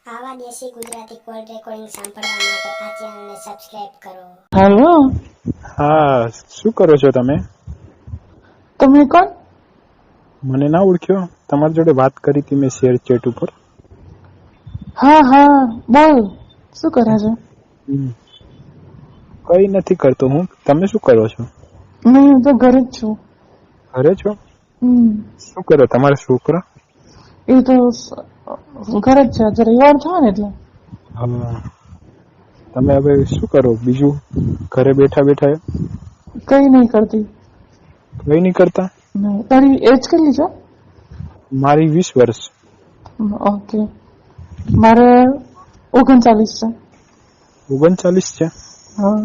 આવા દેશી Gujarati call recording સાંભળવા માટે આ ચેનલને સબસ્ક્રાઇબ કરો. હેલો, હા, શું કરો છો તમે? તમે કોણ? મને ના ઓળખ્યો? તમારી જોડે વાત કરી હતી મેં શેર ચેટ ઉપર. હા બોલ, શું કરે છે? કઈ નથી કરતો હું. તમે શું કરો છો? હું તો ઘરે જ છું. ઘરે છો? શું કરે તમારા છોકરા? એ તો ઘરે જ છે, આજે રવિવાર થયો ને એટલે. હા, તમે હવે શું કરો બીજું ઘરે બેઠા બેઠા? કઈ નહીં કરતી. કઈ નહીં કરતા? તારી એજ કેટલી છે? મારી 20 વર્ષ. ઓકે, મારે 39 છે. 39 છે? હા,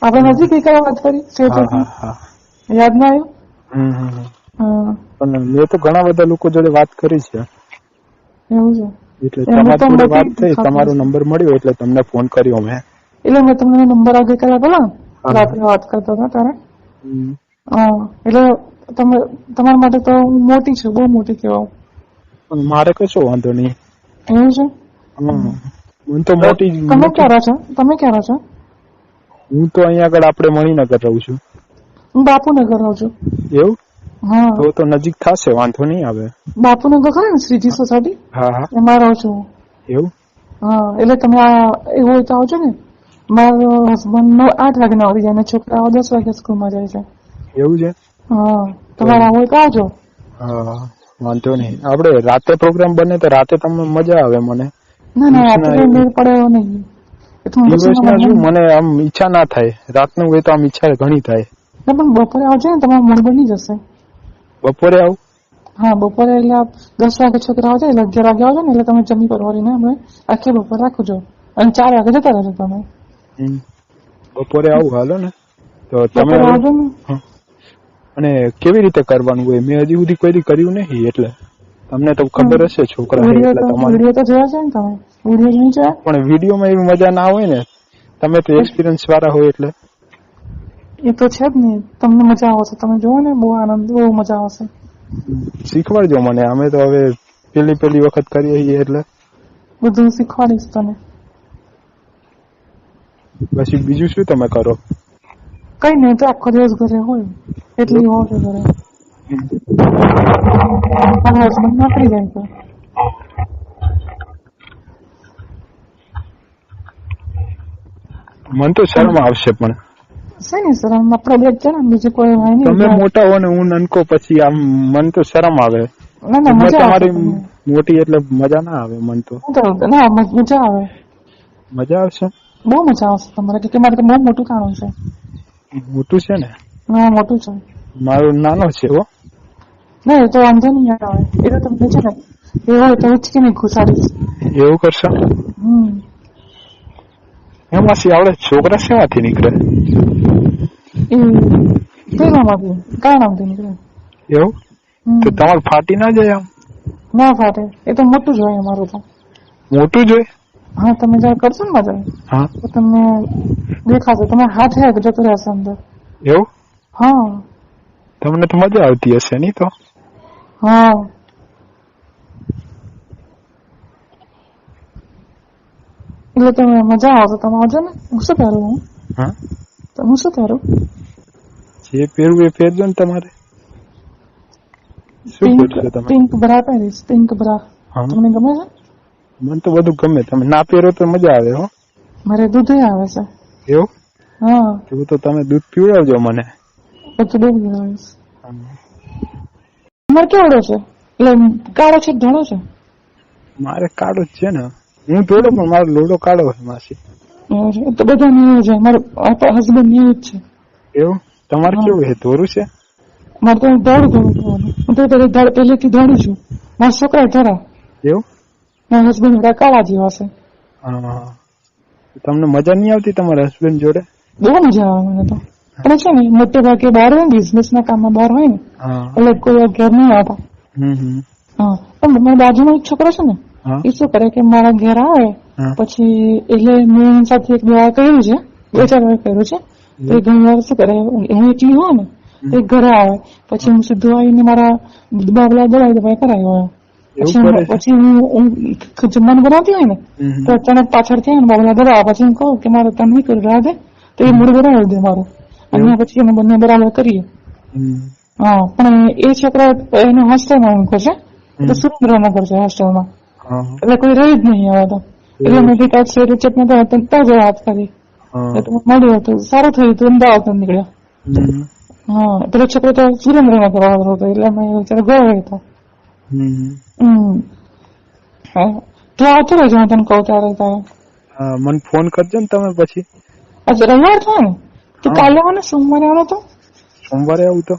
આપણે નજીક એક વાત કરી હા. યાદ ના આવ્યું? હા, પણ મેં તો ઘણા બધા લોકો જોડે વાત કરી છે, એવું છે. એટલે તમારી જોડે વાત થઈ, તમારો નંબર મળ્યો એટલે તમને ફોન કર્યો મેં. એટલે મેં તમને નંબર આજે કર્યા પેલા રાત્રે વાત કરતા હતા ત્યારે. એટલે તમારા માટે તો હું મોટી છું, બહુ મોટી કહેવાય. પણ મારે કશો વાંધો નહીં. એવું છે? હું તો મોટી. તમે ક્યાં રહો છો? હું તો અહીંયા આગળ આપણે મણિનગર રહું છું. હું બાપુનગર રહું છું. એવું? હા, તો નજીક થશે, વાંધો નહીં આવે. બાપુનગર ખરા ને શ્રીજી સોસાયટી? હા. એમાં રહું છું. એવું? હા, એટલે તમે એવું હોય તો આવજો ને. મારો હસબન્ડ 8 વાગે આવી જાય ને છોકરાઓ 10 વાગે સ્કૂલમાં જાય છે. એવું છે? હા, તમારે આવું હોય તો આવજો. હા, વાંધો નહીં. આપણે રાતે પ્રોગ્રામ બને તો રાતે તમને મજા આવે. મને ના રાત્રે મેળ પડે એવો નહીં. દિવસના શું મને આમ ઈચ્છા ના થાય, રાતનું હોય તો આમ ઈચ્છા ઘણી થાય. ના પણ બપોરે આવજો ને, તમારું મૂડ બની જશે. બપોરે આવું? હા, બપોરે એટલે 10 વાગે છોકરા આવશે એટલે 11 વાગે આવજો ને, એટલે તમે જમી પરવારીને અમે આખી બપોર રાખજો અને 4 વાગે જતા રહેજો તમે. બપોરે આવું હાલો ને. તો તમે આવજો ને. અને કેવી રીતે કરવાનું હોય? મેં હજી સુધી કોઈ કર્યું નહીં, એટલે તમને તો ખબર હશે છોકરા. વિડીયો તો જોયા છે ને તમે? વિડીયો નહીં જોયા? પણ વિડીયોમાં એવી મજા ના હોય ને. તમે તો એક્સપિરિયન્સ વાળા હોય એટલે. એ તો છે જ ને, તમને મજા આવશે. તમે જોવો ને, બહુ આનંદ, બહુ મજા આવશે. શીખવાડજો મને. અમે તો હવે પેલી વખત કરીએ છીએ એટલે બધું શીખવાડીશ તને. પછી બીજું શું તમે કરો? કઈ નહીં, તો આખો દિવસ ઘરે હોય એટલી હોય છે ઘરે. મારા હસબન્ડ નોકરી જાય છે. મને તો શરમ આવશે. પણ શેની શરમ? આપણે બે છે ને, બીજું કોઈ હોય નહીં. તમે મોટા હો ને હું નાનકો, પછી આમ મને તો શરમ આવે. ના મજા આવે. મોટી એટલે મજા ના આવે. મન તો ના મજા આવે. મજા આવશે? બહુ મજા આવશે તમારે, કે મારે તો બહુ મોટું કાણું છે. મોટું છે ને? હા, મોટું છે. મારું નાનો છે. ના, એ તો વાંધો નહીં આવે. એ તો તમને છે ને એવું હોય તો ઉચકીને ઘુસાડીશ. એવું કરશો? એમાંથી આવડે છોકરા શેમાંથી નીકળે? એ પેલામાંથી કાણામાંથી નીકળે. એવું? તો તમારે ફાટી ના જાય? આમ ના ફાટે. એ તો મોટું જ હોય અમારું તો. મોટું જ હોય? હા, તમે જયારે કરશો ને મજા, હા, તો તમને દેખાશે. તમારા હાથ હે જતો રહેશે અંદર. એવું? હા. તમને તો મજા આવતી હશે નહીં તો? હા. એટલે તમે મજા આવશે. તમે આવજો ને. હું શું પહેરું? હું શું પહેરું? જે પહેરવું એ પહેરજો ને તમારે. પિંક બ્રા પહેરીશ. પિંક બ્રા તમને ગમે છે? મને તો બધું ગમે. તમે ના પહેરો તો મજા આવે. મારે દૂધ આવે છે. એવું? હા. એવું તો તમે દૂધ પીવડાવજો મને. બધું દૂધ પીવડાવીશ. તમારે કેવડો છે? એટલે કાળો છે ધોળો છે? મારે કાળો જ છે ને. હું ધોળો, પણ મારો લોડો કાળો હોય માસી. તો બધા એવું છે. મારા હસબન્ડ એવું જ છે. એવું? તમારે કેવું છે? ધોરું છે? મારે તો ધોળું. હું તો પહેલેથી ધોળું છું. મારા છોકરા ધોળા. એવું? મારા હસબન્ડ કાળા જેવા છે. તમને મજા નહીં આવતી તમારા હસબન્ડ જોડે? બહુ મજા આવે મને તો. પણ છે ને, મોટે ભાગે બહાર હોય, બિઝનેસ ના કામમાં બહાર હોય ને, એટલે કોઈ ઘેર નહીં આવતા. હા, પણ મારા બાજુનો એક છોકરો છે ને, એ શું કરે કે મારા ઘેર આવે પછી, એટલે મેં સાથે એક દવા કર્યું છે, 2-4 વાર કર્યું છે. તો એ ઘણી વાર શું કરે, હું એકલી હોય ને, તો ઘરે આવે પછી હું સીધું આવીને મારા બાબલા દવાઈ કરાવ્યો. એવું કરે છે? પછી હું જમવાનું બનાવતી હોય ને તો અચાનક પાછળથી આવે ને બાબલા દબાવ પછી હું કહું કે મારે તને નહીં કર્યું રાધે તો એ મૂળ બનાવી દે મારું અને પછી અમે બંને બરાબર કરીએ. હા પણ એ છોકરા એને હોસ્ટેલમાં મૂકો છે તો સુરેન્દ્રનગર છે હોસ્ટેલમાં એટલે કોઈ રહી જ નહીં હવે તો એટલે મેં કીધું શેર ચટના ત્યાં જ વાત કરી મળ્યો તો સારું થયું તું અમદાવાદ નીકળ્યો. હા પેલો છોકરો તો સુરેન્દ્રનગર આવતો હતો એટલે મેં વિચાર ગયો હતો. તો આવતો રહેજો હું તને કહું ત્યારે તારે મને ફોન કરજો ને તમે પછી. રવિવાર થાય ને તો કાલે આવે ને સોમવારે આવો તો. સોમવારે આવું તો?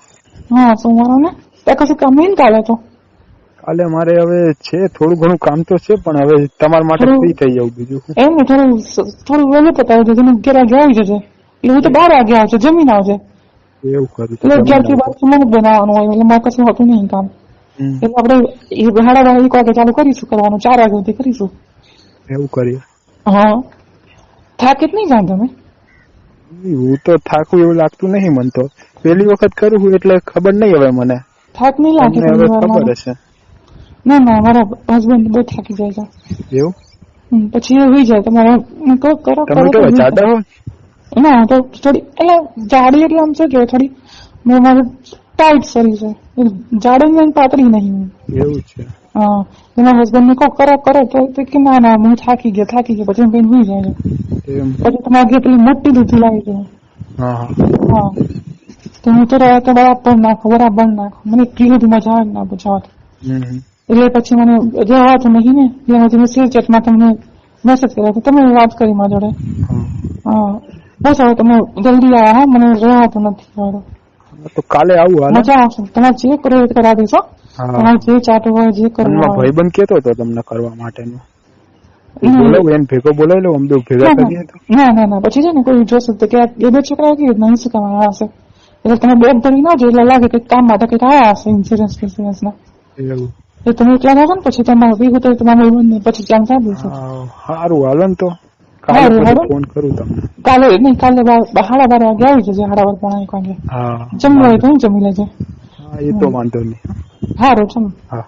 હા સોમવારે ને ત્યાં કશું કામ નહીં કાલે તો. કાલે મારે હવે છે થોડું ઘણું કામ તો છે પણ હવે તમારા માટે ફ્રી થઈ જાવ બીજું એમ ને થોડું વહેલું પતાવજો તમે 11 વાગે આવી જજો એટલે હું તો 12 વાગે આવશે જમીન આવજે એવું કરું એટલે 11 થી 12 મને બનાવવાનું હોય એટલે મારે કશું હોતું નહીં કામ એટલે આપણે 1:30 વાગે ચાલુ કરીશું કરવાનું 4 વાગ્યા સુધી કરીશું એવું કરીએ. હા થાકે જ નહીં જાણ તમે? હું તો થાકું એવું લાગતું નહીં મને તો પહેલી વખત કરું એટલે ખબર નહીં હવે મને થાક નહીં લાગે હવે ખબર હશે. ના ના મારા હસબન્ડ બહુ થાકી જાય છે એવું પછી એ હોઈ જાય તમારે કરો તમે કેવા જાડા હો? ના તો થોડી એટલે જાડી એટલે આમ છે કે થોડી મારું ટાઈટ શરીર છે જાડી ને પાતળી નહીં. એવું છે? હા મારા હસબન્ડ ને કહો કરો તો કે ના ના હું થાકી ગયા પછી કઈ હોઈ જાય પછી તમારે ઘેર પેલી મોટી દૂધી લાવી જાય. હા તો હું તો બરાબર નાખો મને એટલી બધી મજા આવે ના પૂછાવત એટલે પછી મને રહેવાતું નહીં ને એટલે મેં શેરચેટમાં તમને મેસેજ કર્યો હતો તમે વાત કરી મારા જોડે. હા બસ હવે તમે જલ્દી આવો હા મને રહેવાતું નથી. તો કાલે આવું મજા આવશે તમારે જે કરવું એ કરાવી દેશો તમારે જે ચાટવું હોય જે કરવું હોય. ભાઈબંધ કેતો હતો તમને કરવા માટેનું બોલાવું એને ભેગો બોલાવી લો અમદો ભેગા કરીએ તો. ના પછી છે ને કોઈ જોશે તો કે એ બે છોકરા કેવી રીતના શું કામ આવ્યા હશે એટલે તમે બેગ ભરી ના જો એટલે લાગે કે કામ માટે કંઈક આવ્યા હશે ઇન્સ્યોરન્સ ના એ તમે એકલા રાખો ને પછી તમારે ભેગું તો તમારે પછી ચાલ કરી દેશો. સારું હાલો ને તો કાલે ફોન કરું તમને. કાલે નહીં કાલે 12:30 વાગે આવી જશે 12:30 વાગે જમવું હોય તો હું જમી લેજે. એ તો વાંધો નહીં. સારું છે. હા